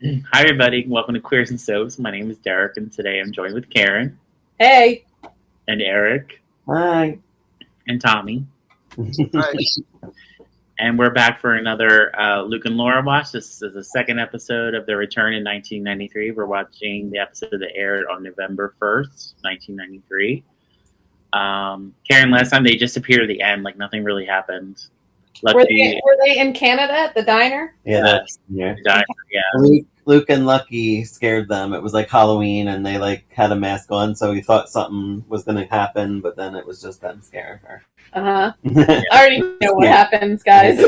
Hi, everybody. Welcome to Queers and Soaps. My name is Derek, and today I'm joined with Karen Hey. and Eric Hi. and Tommy. Hi. And we're back for another Luke and Laura watch. This is the second episode of their return in 1993. We're watching the episode that aired on November 1st, 1993. Karen, last time they just appeared at the end, like nothing really happened. Were they in Canada at the diner? Yeah, yeah. Luke and Lucky scared them. It was like Halloween, and they had a mask on, so we thought something was going to happen, but then it was just them scaring her. I already know what happens, guys.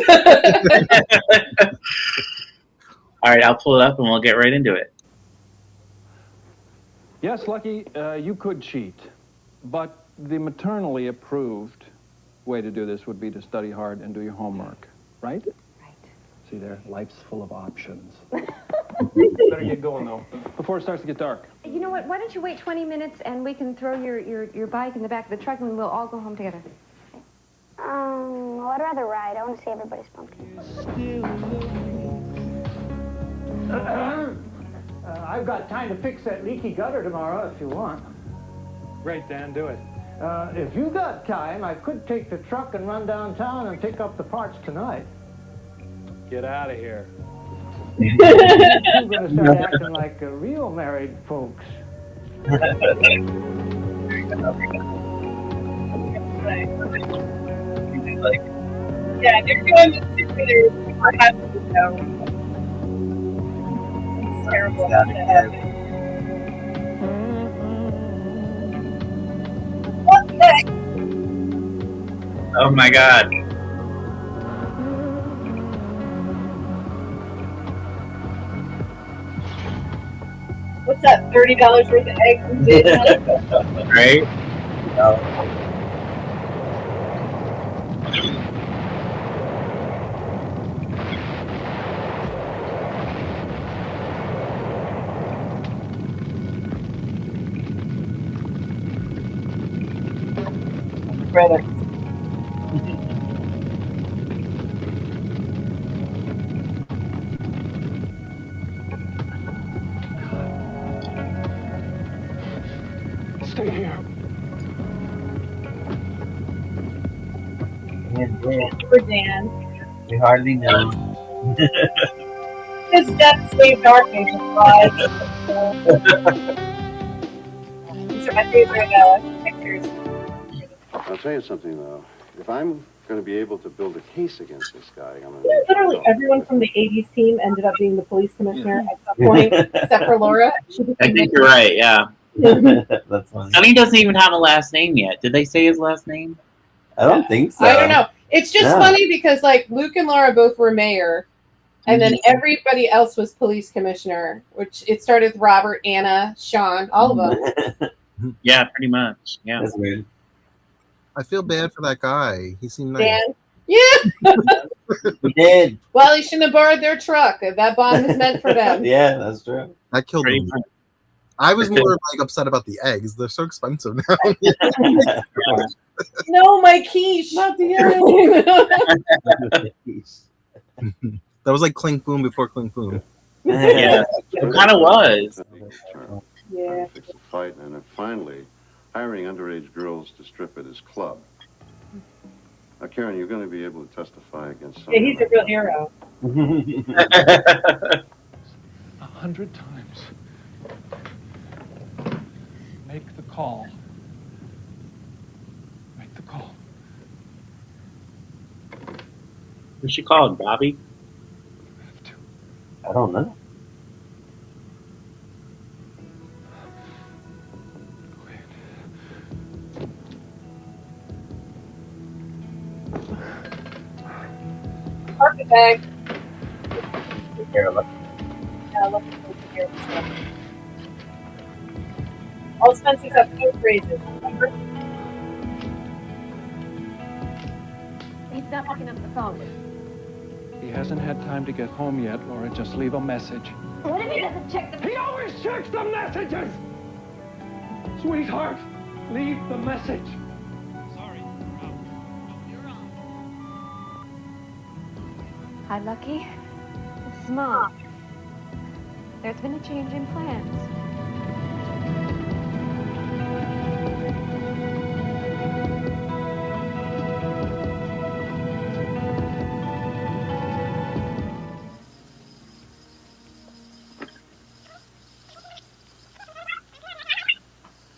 All right, I'll pull it up and we'll get right into it. Yes, Lucky, you could cheat, but the maternally approved way to do this would be to study hard and do your homework, right? Right. See there, life's full of options. Better get going, though, before it starts to get dark. You know what? Why don't you wait 20 minutes and we can throw your bike in the back of the truck and we'll all go home together. Well, I'd rather ride. I want to see everybody's pumpkin. I've got time to fix that leaky gutter tomorrow if you want. Great, Dan, do it. If you got time, I could take the truck and run downtown and pick up the parts tonight. Get out of here. I'm going to start acting like real married folks. Yeah, they're doing this together. We're happy to know. It's terrible. What the heck? Oh my god. What's that, $30 worth of eggs? Right? Brother. Stay here. For Dan. We hardly know. His death saved our patient's lives. These are my favorite pictures. I'll tell you something, though. If I'm going to be able to build a case against this guy, I'm going to... Yeah, literally everyone from the 80s team ended up being the police commissioner at some point, except for Laura. I think you're right, yeah. That's funny. Sonny doesn't even have a last name yet. Did they say his last name? I don't think so. I don't know. It's just funny because, like, Luke and Laura both were mayor, and then everybody else was police commissioner, which it started with Robert, Anna, Sean, all of them. Yeah, pretty much. Yeah. That's weird. I feel bad for that guy. He seemed nice. Dan? Yeah. We did. Well, he shouldn't have borrowed their truck. That bond was meant for them. Yeah, that's true. That killed Pretty me. much. I was more upset about the eggs. They're so expensive now. No, my quiche. Not the egg. That was like Clink Boom before Clink Boom. Yeah, it kind of was. Yeah. Fix a fight, and then finally, hiring underage girls to strip at his club. Now, Karen, you're going to be able to testify against someone. Yeah, he's a real hero. 100 times. Make the call. Make the call. What's she called, Bobby? I don't know. Carpet bag. Take care of it. Yeah, let me take care of this stuff. All Spencers have two phrases, remember? He's not picking up the phone. He hasn't had time to get home yet, Laura. Just leave a message. What if he doesn't check the... He always checks the messages! Sweetheart, leave the message. Hi, Lucky. This is Mom. There's been a change in plans.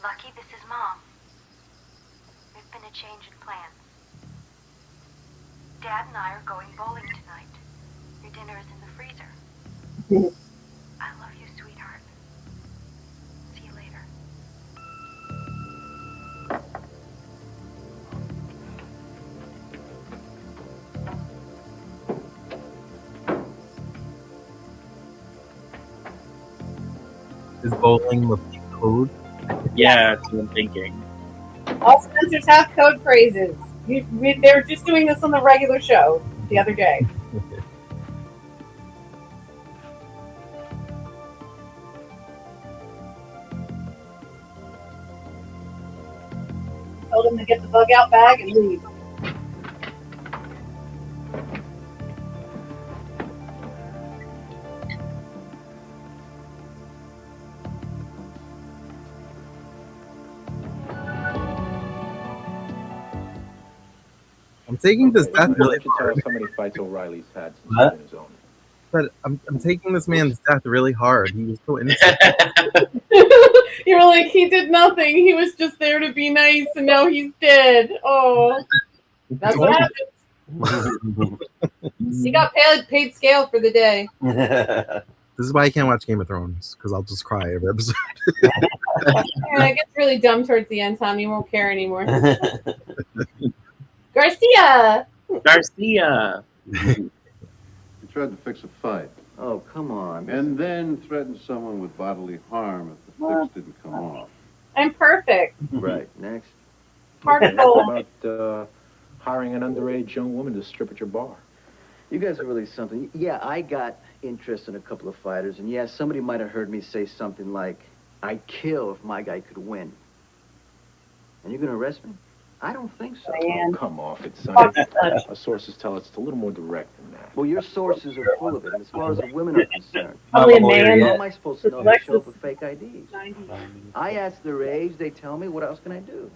Lucky, this is Mom. There's been a change in plans. Dad and I are going bowling tonight. Your dinner is in the freezer. I love you, sweetheart. See you later. Is bowling the code? Yeah, that's what I'm thinking. All Spencers have code phrases. They were just doing this on the regular show the other day. Told him to get the bug out bag and leave. I'm taking this death really To tell hard. us how many fights O'Reilly's had since What? he's been his own. But I'm taking this man's death really hard. He was so innocent. You were like, he did nothing. He was just there to be nice, and now he's dead. Oh, that's what happens. He got paid scale for the day. This is why I can't watch Game of Thrones, because I'll just cry every episode. Yeah, it gets really dumb towards the end, Tom. You won't care anymore. Garcia! Garcia. You tried to fix a fight, Oh, come on. and then threatened someone with bodily harm if the fix didn't come off. I'm perfect. Right, next. Heart of How gold. about hiring an underage young woman to strip at your bar? You guys are really something. Yeah, I got interest in a couple of fighters, and yeah, somebody might have heard me say something like, I'd kill if my guy could win. And you're gonna arrest me? I don't think so. Oh, come off it, son. Our sources tell us it's a little more direct than that. Well, your sources are full of it, and as far as the women are concerned, Probably a I'm a lawyer man. how yet. am I supposed to know they show up with fake IDs? I ask their age, they tell me, what else can I do?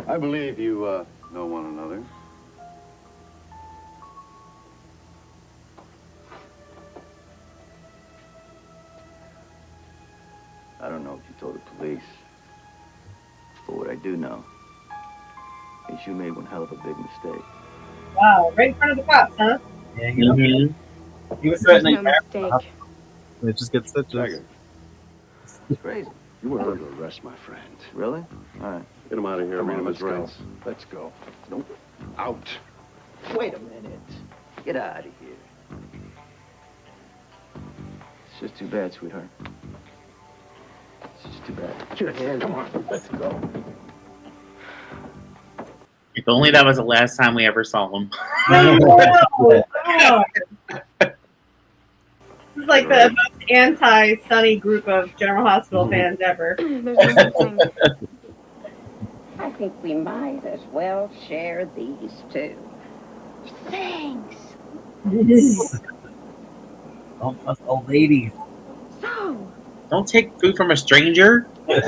I believe you know one another. I don't know if you told the police, but what I do know is you made one hell of a big mistake. Wow, right in front of the cops, huh? Yeah, you know, Mhm. he was There's threatening no her. mistake. It just gets stitches. Tiger, It's crazy. you were under arrest, my friend. Really? All right. Get him out of here. Come Read on, him let's his go. rights. Let's go. Out. Wait a minute. Get out of here. It's just too bad, sweetheart. It's just too bad. Put your hand. Come on, let's go. If only that was the last time we ever saw him. This is like the most anti-Sunny group of General Hospital fans ever. There's no such thing. I think we might as well share these two. Thanks. Us old ladies. So, Don't take food from a stranger. this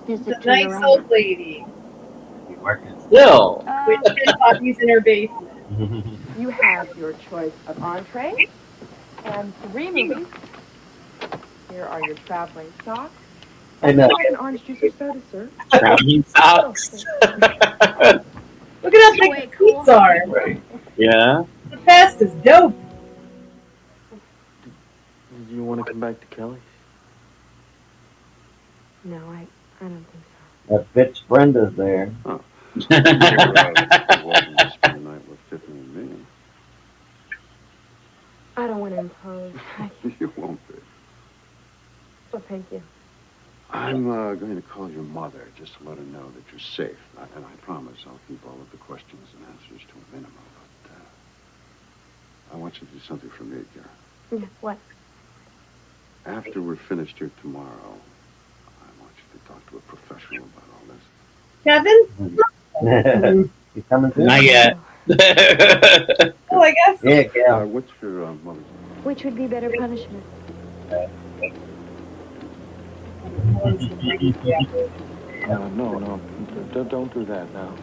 visit to Nice your old lady Be working. Still. with tin puppies in her basement. You have your choice of entree and 3 movies. Here are your traveling socks. I know. An orange juice or soda, sir. Traveling socks. Look at how big the seats are. Yeah. The past is dope. Do you want to come back to Kelly? No, I don't think That bitch Brenda's there. Wasn't just spend the night with Tiffany and me. so. I don't want to impose. You won't be. Well, thank you. I'm going to call your mother just to let her know that you're safe. And I promise I'll keep all of the questions and answers to a minimum. But I want you to do something for me, Kara. Yeah, what? After we're finished here tomorrow, I want you to talk to a professional about all this. Kevin? He's coming through. Not yet. Well, I guess. Yeah, yeah. What's your mother's? Which would be better punishment? No, don't do that now.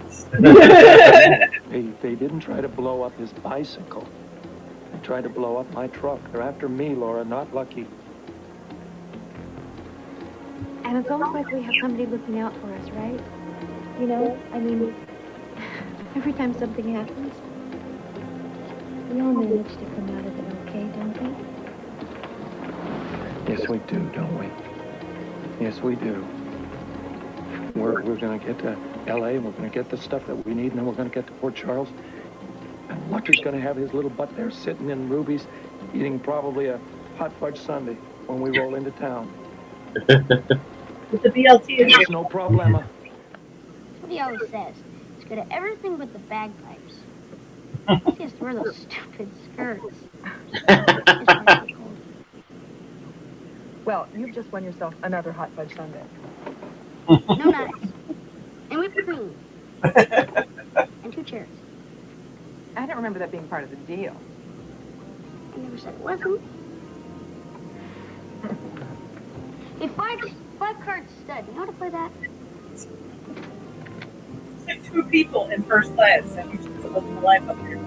They didn't try to blow up his bicycle. They tried to blow up my truck. They're after me, Laura, not Lucky. And it's almost like we have somebody looking out for us, right? You know, I mean, every time something happens, we all manage to come out of it okay, don't we? Yes, we do, don't we? Yes, we do. We're going to get to L.A., and we're going to get the stuff that we need, and then we're going to get to Port Charles. And Lucky's going to have his little butt there sitting in Ruby's, eating probably a hot fudge sundae when we roll into town. With the BLT. There's no problema. That's what he always says. He's good at everything but the bagpipes. He has to wear those stupid skirts. Well, you've just won yourself another hot fudge sundae. No nuts. And whipped cream. And 2 chairs. I don't remember that being part of the deal. I never said it wasn't. A five-card stud. You know how to play that? It's like 2 people in first class, and you're supposed to live the life up here.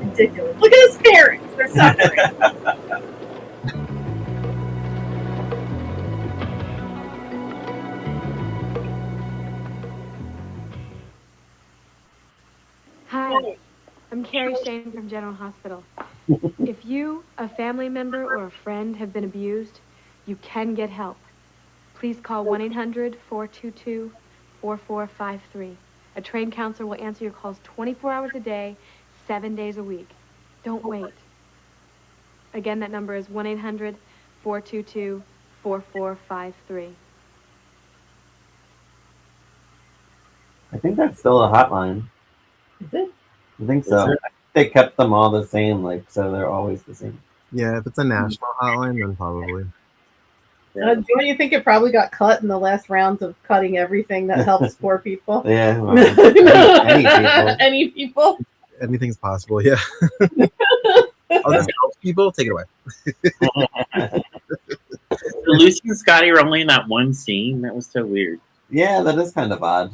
Ridiculous. Look at his parents. They're suffering. Hi, I'm Carrie Shane from General Hospital. If you, a family member, or a friend have been abused, you can get help. Please call 1-800-422-4453. A trained counselor will answer your calls 24 hours a day, 7 days a week. Don't wait. Again, that number is 1-800-422-4453. I think that's still a hotline. Is it? I think so. They kept them all the same, like, so they're always the same. Yeah, if it's a national hotline, then probably. Don't you think it probably got cut in the last rounds of cutting everything that helps poor people? Yeah, well, any people. Any people? Anything's possible, yeah. Oh, this helps people? Take it away. Lucy and Scotty were only in that one scene. That was so weird. Yeah, that is kind of odd.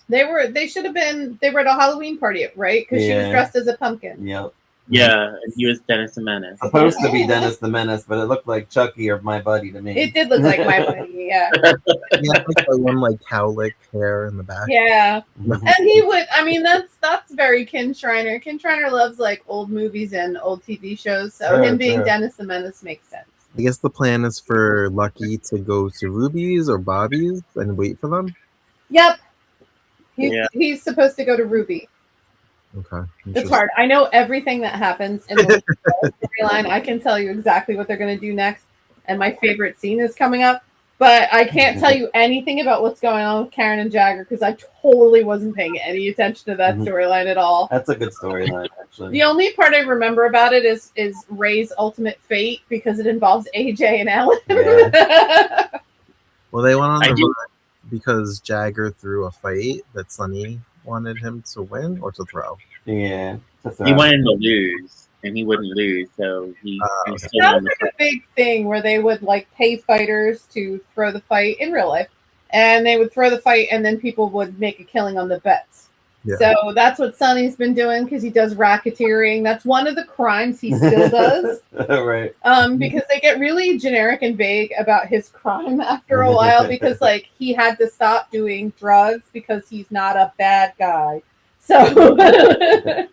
They were at a Halloween party, right? Because she was Yeah. dressed as a pumpkin. Yep. Yeah, and he was Dennis the Menace. Supposed to be Dennis the Menace, but it looked like Chucky or My Buddy to me. It did look like My Buddy, yeah. Yeah, like the one like cowlick hair in the back. Yeah. And he would, I mean, that's very Ken Schreiner. Ken Schreiner loves like old movies and old TV shows, so Sure, him being sure. Dennis the Menace makes sense. I guess the plan is for Lucky to go to Ruby's or Bobby's and wait for them. Yep. Yeah. He's supposed to go to Ruby. Okay. It's hard. I know everything that happens in the storyline. I can tell you exactly what they're going to do next, and my favorite scene is coming up. But I can't tell you anything about what's going on with Karen and Jagger because I totally wasn't paying any attention to that storyline at all. That's a good storyline, actually. The only part I remember about it is Ray's ultimate fate because it involves AJ and Ellen. Yeah. Well, they went on I the do- run because Jagger threw a fight that Sonny wanted him to win or to throw. Yeah. He wanted to lose, and he wouldn't lose, so he okay. stood That on was the like a big thing where they would like pay fighters to throw the fight in real life, and they would throw the fight, and then people would make a killing on the bets. Yeah. So that's what Sonny's been doing because he does racketeering. That's one of the crimes he still does. Right. Because they get really generic and vague about his crime after a while because like he had to stop doing drugs because he's not a bad guy. So but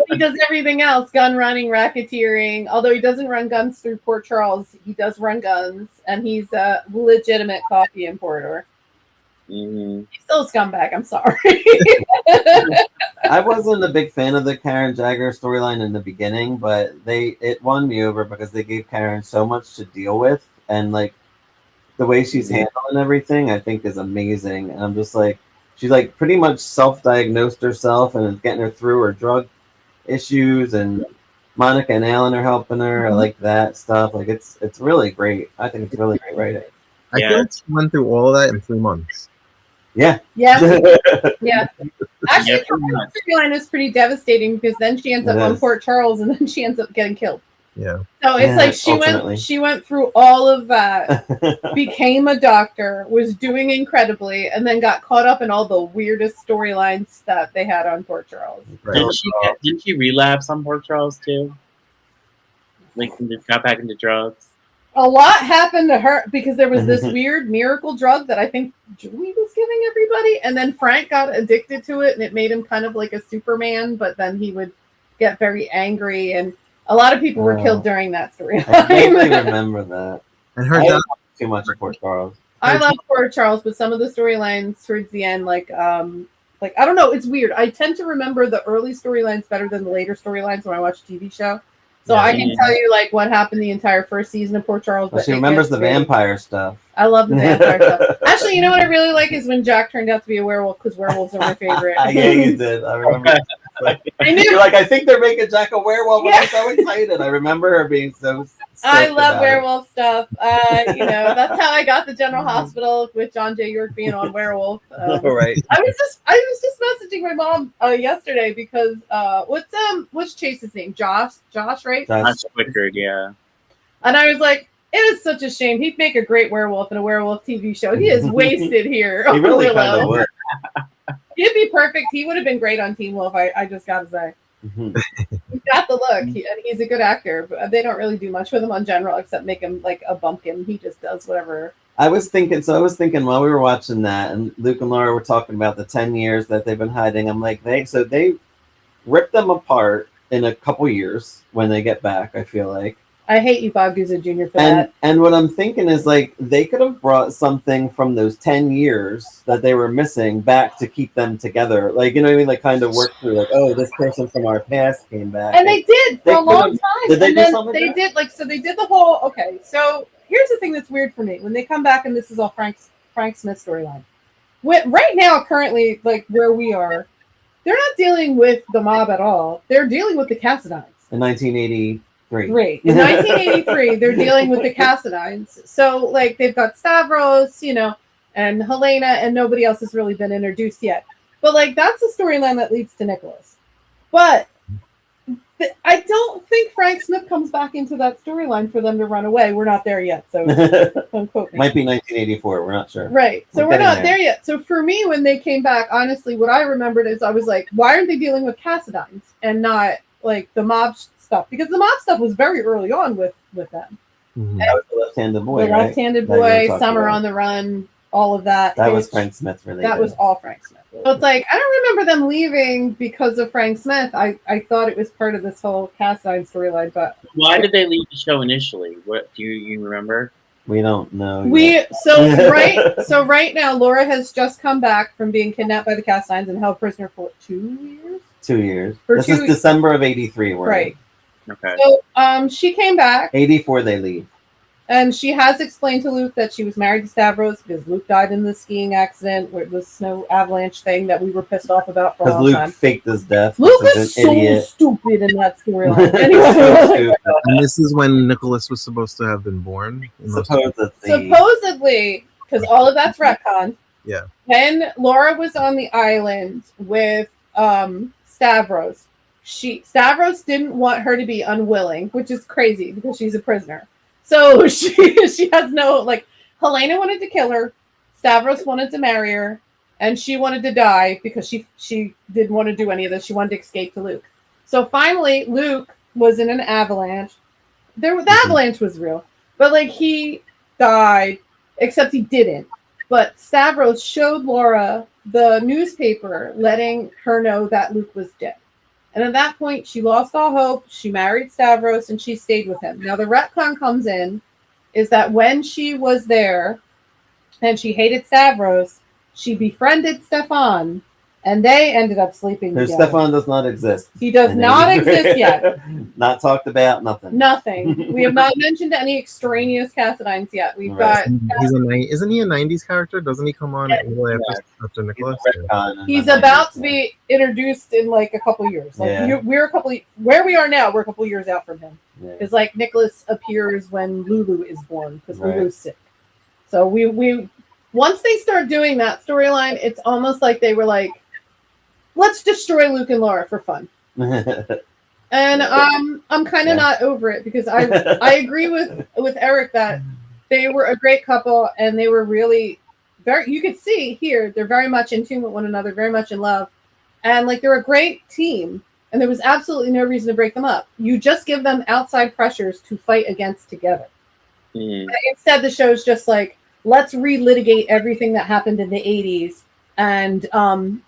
he does everything else, gun running, racketeering. Although he doesn't run guns through Port Charles, he does run guns and he's a legitimate coffee importer. Mm-hmm. He's still a scumbag, I'm sorry. I wasn't a big fan of the Karen Jagger storyline in the beginning, but it won me over because they gave Karen so much to deal with, and like the way she's handling everything, I think is amazing. And I'm just like, she's like pretty much self-diagnosed herself and is getting her through her drug issues, and Monica and Alan are helping her. I like that stuff. Like it's really great. I think it's really great writing. I feel like she went through all of that in 3 months. Yeah. Yeah. Yeah. Actually, Yeah, pretty much. the storyline is pretty devastating because then she ends up It on is. Port Charles and then she ends up getting killed. Yeah. So it's Yeah, like ultimately. she went through all of that, became a doctor, was doing incredibly, and then got caught up in all the weirdest storylines that they had on Port Charles. Right. Didn't she relapse on Port Charles too? Like got back into drugs. A lot happened to her because there was this weird miracle drug that I think Julie was giving everybody, and then Frank got addicted to it, and it made him kind of like a Superman. But then he would get very angry, and a lot of people were killed during that storyline. I vaguely remember that. And her I dad. don't watch too much of Port Charles. I love Port Charles, but some of the storylines towards the end, like I don't know, it's weird. I tend to remember the early storylines better than the later storylines when I watch a TV show. So I can tell you like what happened the entire first season of Port Charles. Well, But she remembers the vampire stuff. I love the vampire stuff. Actually, you know what I really like is when Jack turned out to be a werewolf because werewolves are my favorite. Yeah, you did. I remember. I knew. You're like, I think they're making Jack a werewolf. And I'm so excited. I remember her being so. I stoked love about werewolf stuff. You know, that's how I got the General Hospital with John J. York being on Werewolf. Right. I was just messaging my mom yesterday because what's Chase's name? Josh, right? Josh Wickard, yeah. And I was like, it is such a shame. He'd make a great werewolf in a werewolf TV show. He is wasted here. He really Willow. kind of would. He'd be perfect. He would have been great on Teen Wolf. I just gotta say. He's got the look, and he's a good actor. But they don't really do much with him on General except make him like a bumpkin. He just does whatever. I was thinking while we were watching that, and Luke and Laura were talking about the 10 years that they've been hiding. I'm like, they ripped them apart in a couple years when they get back. I feel like. I hate you, Bob Guzzo Jr. for that. And what I'm thinking is like they could have brought something from those 10 years that they were missing back to keep them together. Like, you know what I mean? Like kind of work through like, oh, this person from our past came back. And they did for a long time. Did they and do then something? they did like so they did the whole okay. So here's the thing that's weird for me. When they come back and this is all Frank Smith storyline. Right now, currently, like where we are, they're not dealing with the mob at all. They're dealing with the Cassadines. In 1983. In 1983, they're dealing with the Cassadines. So, like, they've got Stavros, you know, and Helena, and nobody else has really been introduced yet. But, like, that's the storyline that leads to Nicholas. But I don't think Frank Smith comes back into that storyline for them to run away. We're not there yet, so don't quote me. Might be 1984. We're not sure. Right. So we're not there yet. So for me, when they came back, honestly, what I remembered is I was like, why aren't they dealing with Cassadines and not, like, the mob stuff? Because the mob stuff was very early on with them. Mm-hmm. That was the left-handed boy, the right? left-handed boy, Summer on the Run, all of that. That was Frank Smith related. That was all Frank Smith. So it's like, I don't remember them leaving because of Frank Smith. I thought it was part of this whole Cassadine storyline, but why did they leave the show initially? What do you remember? We don't know. So right now, Laura has just come back from being kidnapped by the Cassadines and held prisoner for 2 years. 2 years. For this 2 is December of '83. Right. Okay. So she came back. '84 they leave. And she has explained to Luke that she was married to Stavros because Luke died in the skiing accident with the snow avalanche thing that we were pissed off about for a long Luke time. faked his death. Luke is so stupid in that storyline. Anyway. And this is when Nicholas was supposed to have been born. Supposedly, because all of that's retconned. Yeah. When Laura was on the island with Stavros, Stavros didn't want her to be unwilling, which is crazy because she's a prisoner. So she has no, like, Helena wanted to kill her, Stavros wanted to marry her, and she wanted to die because she didn't want to do any of this. She wanted to escape to Luke. So finally, Luke was in an avalanche. The avalanche was real, but, like, he died, except he didn't. But Stavros showed Laura the newspaper letting her know that Luke was dead. And at that point, she lost all hope. She married Stavros, and she stayed with him. Now, the retcon comes in is that when she was there and she hated Stavros, she befriended Stefan, and they ended up sleeping together. Stefan does not exist. He does not exist yet. Not talked about, nothing. Nothing. We have not mentioned any extraneous Cassadines yet. We've got... Isn't he a 90s character? Doesn't he come on after Nicholas? He's about to be introduced in like a couple years. Like we're where we are now, we're a couple years out from him. Because like Nicholas appears when Lulu is born because Lulu's sick. So we once they start doing that storyline, it's almost like they were like, let's destroy Luke and Laura for fun. And I'm kind of not over it because I agree with Eric that they were a great couple and they were really very, you could see here, they're very much in tune with one another, very much in love. And like, they're a great team and there was absolutely no reason to break them up. You just give them outside pressures to fight against together. Instead, the show's just like, let's relitigate everything that happened in the 80s and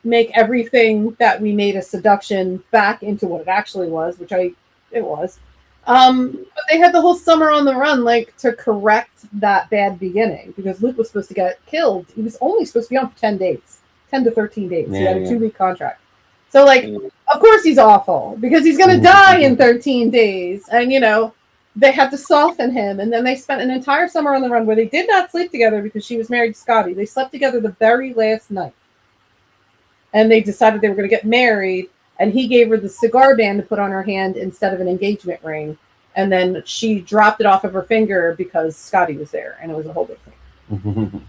make everything that we made a seduction back into what it actually was, which it was. But they had the whole summer on the run, like, to correct that bad beginning because Luke was supposed to get killed. He was only supposed to be on for 10 days, 10 to 13 days. He had a 2-week contract. So, like, of course he's awful because he's going to die in 13 days. And, you know, they had to soften him. And then they spent an entire summer on the run where they did not sleep together because she was married to Scotty. They slept together the very last night. And they decided they were going to get married. And he gave her the cigar band to put on her hand instead of an engagement ring. And then she dropped it off of her finger because Scotty was there. And it was a whole big thing.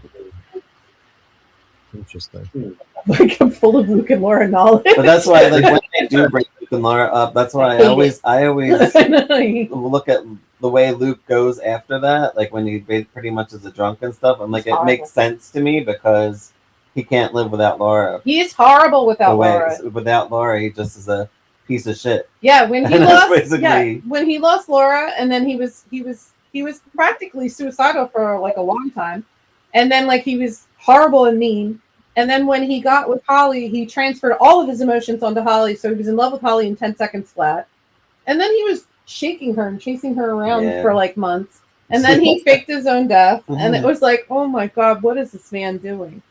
Interesting. Like, I'm full of Luke and Laura knowledge. But that's why, like, when they do break Luke and Laura up, that's why I always look at the way Luke goes after that. Like, when he pretty much is a drunk and stuff, I'm like, it makes sense to me because he can't live without Laura. He's horrible without Laura. Without Laura, he just is a piece of shit. Yeah, when he lost Laura, and then he was practically suicidal for like a long time, and then like he was horrible and mean. And then when he got with Holly, he transferred all of his emotions onto Holly, so he was in love with Holly in 10 seconds flat. And then he was shaking her and chasing her around for like months. And then he faked his own death, and it was like, oh my God, what is this man doing?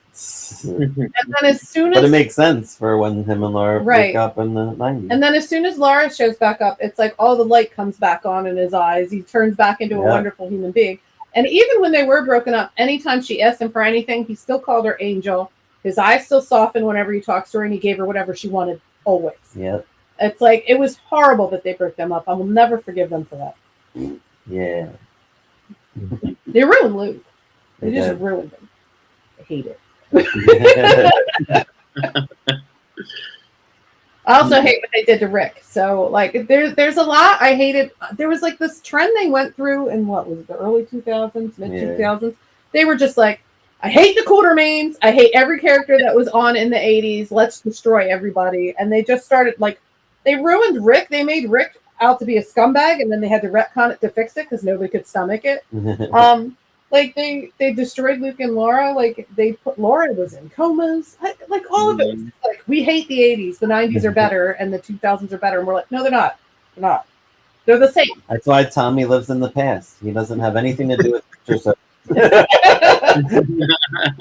And then as soon as, but it makes sense for when him and Laura break up in the 90s. And then as soon as Laura shows back up, it's like all the light comes back on in his eyes. He turns back into a wonderful human being. And even when they were broken up, anytime she asked him for anything, he still called her Angel. His eyes still softened whenever he talks to her, and he gave her whatever she wanted always. Yep. It's like, it was horrible that they broke them up. I will never forgive them for that. Yeah. They ruined Luke. They just ruined him. I hate it. I also hate what they did to Rick. So, like, there's a lot I hated. There was, like, this trend they went through in, what was it, the early 2000s, mid-2000s? They were just like, I hate the Quartermains. I hate every character that was on in the 80s. Let's destroy everybody. And they just started, like, they ruined Rick. They made Rick out to be a scumbag, and then they had to retcon it to fix it because nobody could stomach it. Like, they destroyed Luke and Laura. Like, they put Laura was in comas. Like, all of it. Like, we hate the 80s. The 90s are better, and the 2000s are better. And we're like, no, they're not. They're not. They're the same. That's why Tommy lives in the past. He doesn't have anything to do with pictures. I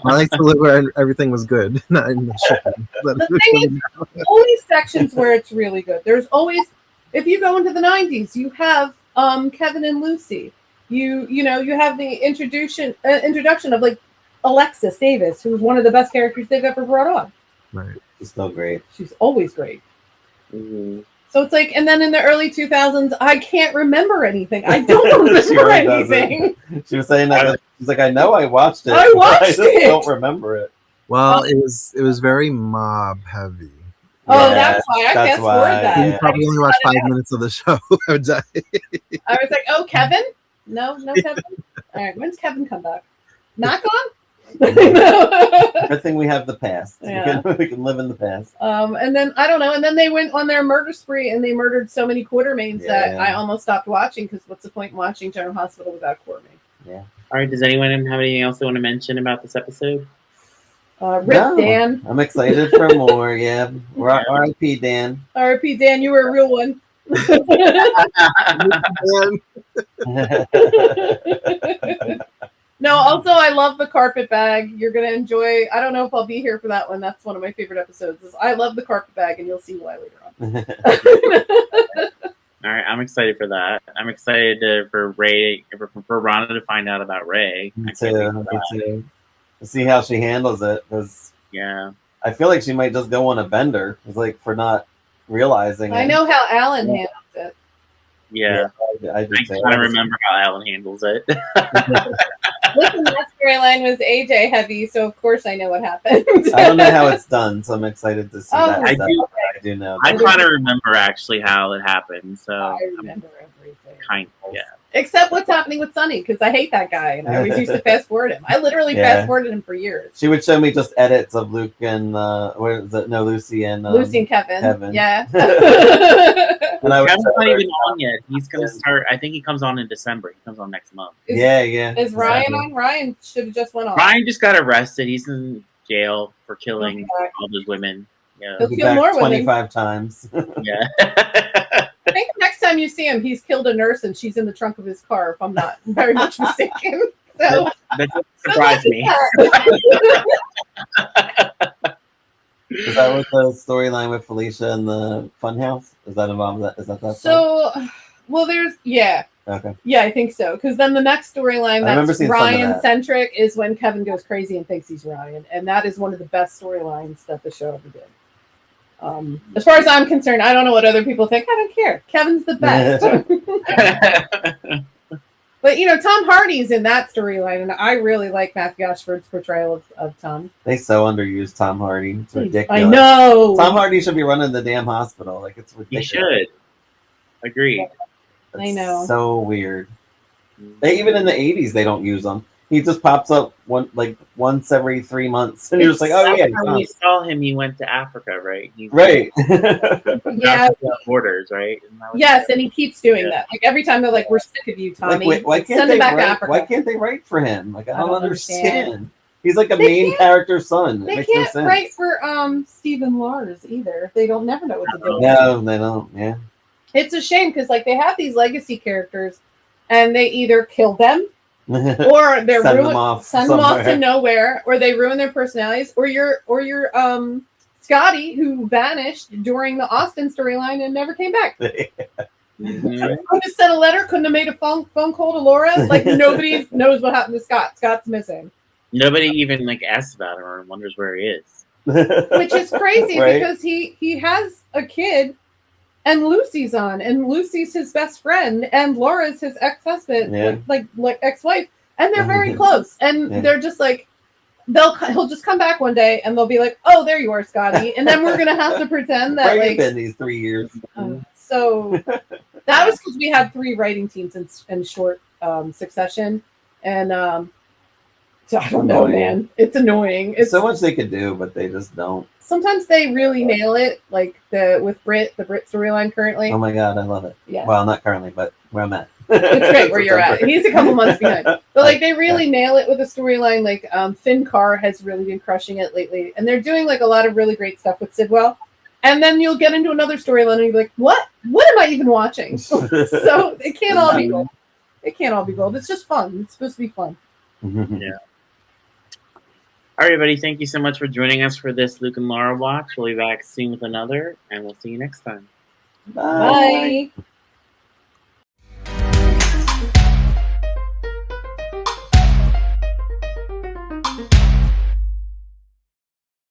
like to live where everything was good, not in the shit. The thing is, there's always sections where it's really good. There's always, if you go into the 90s, you have Kevin and Lucy. You have the introduction of like Alexis Davis, who was one of the best characters they've ever brought on. Right. She's still great. She's always great. Mm-hmm. So it's like, and then in the early 2000s, I can't remember anything. I don't remember anything. She was saying that. She's like, I know I watched it. I watched I just don't remember it. Well, it was very mob heavy. Oh, that's why I fast forward that. You probably only watched 5 minutes of the show. I would die. I was like, oh, Kevin? No Kevin? All right, when's Kevin come back? Not gone? Good thing we have the past. Yeah. We can live in the past. And then I don't know. And then they went on their murder spree and they murdered so many Quartermains that I almost stopped watching because what's the point in watching General Hospital without Quartermain? Yeah. All right. Does anyone have anything else they want to mention about this episode? Rip Dan. I'm excited for more. Yeah. R.I.P. Dan. R.I.P. Dan. You were a real one. No, also I love the carpet bag. You're gonna enjoy. I don't know if I'll be here for that one. That's one of my favorite episodes. I love the carpet bag, and you'll see why later on. All right, I'm excited for that. I'm excited for Ray, for Rhonda to find out about Ray. Me too. To see how she handles it, because I feel like she might just go on a bender. It's like for not realizing. I know how Alan handles it. Yeah, I kind of remember how Alan handles it. Listen, that storyline was AJ heavy, so of course I know what happened. I don't know how it's done, so I'm excited to see Oh, that. I stuff. do. I do know. I that. try to remember actually how it happened. So I remember everything. kind of, yeah. Except what's happening with Sonny, because I hate that guy, and I always used to fast forward him. I literally Yeah. fast forwarded him for years. She would show me just edits of Luke and where is it? No, Lucy and Lucy and Kevin. Yeah. And I would Kevin's show not her- even on yet. He's gonna start. I think he comes on in December. He comes on next month. Yeah, yeah. Is Ryan exactly. on? Ryan should have just went on. Ryan just got arrested. He's in jail for killing Okay. all those women. Yeah, He'll He'll be kill back more women. 25 times. yeah. I think next time you see him, he's killed a nurse and she's in the trunk of his car, if I'm not very much mistaken. So That doesn't surprise me. Is that what the storyline with Felicia and the Funhouse? Is that involved? Is that stuff? So, well, there's Okay. yeah, I think so. Because then the next storyline I remember that's seeing some of Ryan that. centric is when Kevin goes crazy and thinks he's Ryan, and that is one of the best storylines that the show ever did. As far as I'm concerned, I don't know what other people think. I don't care. Kevin's the best. But you know, Tom Hardy's in that storyline, and I really like Matthew Ashford's portrayal of Tom. They so underuse Tom Hardy. It's ridiculous. I know. Tom Hardy should be running the damn hospital. Like it's He ridiculous. should. Agreed. I know. So weird. They even in the 80s they don't use him. He just pops up once every 3 months, and you're just like, oh yeah, he's When on. we saw him, he went to Africa, right? He's Right. Yeah. Borders, right? Isn't that what Yes, and he keeps doing Yeah. that. Like every time they're like, "We're sick of you, Tommy. Like, why can't Send they him back to write? Africa." Why can't they write for him? Like I don't understand. understand. He's like a They main can't- character's son. It They makes no can't sense. write for Stephen Lars either. They don't never know what to do. No, they don't. Yeah. It's a shame because like they have these legacy characters, and they either kill them or they're Send them ruin- off send them off to somewhere. nowhere, or they ruin their personalities, or you're Scotty who vanished during the Austin storyline and never came back. Mhm. Could have sent a letter, couldn't have made a phone call to Laura. Like nobody knows what happened to Scott. Scott's missing. Nobody even like asks about him or wonders where he is. Which is crazy Right? because he has a kid and Lucy's on, and Lucy's his best friend, and Laura's his ex-husband, Yeah. like ex-wife, and they're very close, and Yeah. they're just like he'll just come back one day and they'll be like, oh, there you are, Scotty, and then we're gonna have to pretend that Where you like been these 3 years? so that was because we had 3 writing teams in short succession, and so I don't know, Annoying. man, it's annoying. It's so much they could do, but they just don't. sometimes they really nail it, like the Brit storyline currently. Oh my god, I love it. Yeah. Well, not currently, but where I'm at. It's great where you're at. He's a couple months behind, but like they really nail it with the storyline. Like Finn Carr has really been crushing it lately, and they're doing like a lot of really great stuff with Sidwell. And then you'll get into another storyline and you'll be like, "What? What am I even watching?" So it can't all be gold. It can't all be gold. It's just fun. It's supposed to be fun. Yeah. All right, everybody. Thank you so much for joining us for this Luke and Laura watch. We'll be back soon with another, and we'll see you next time. Bye.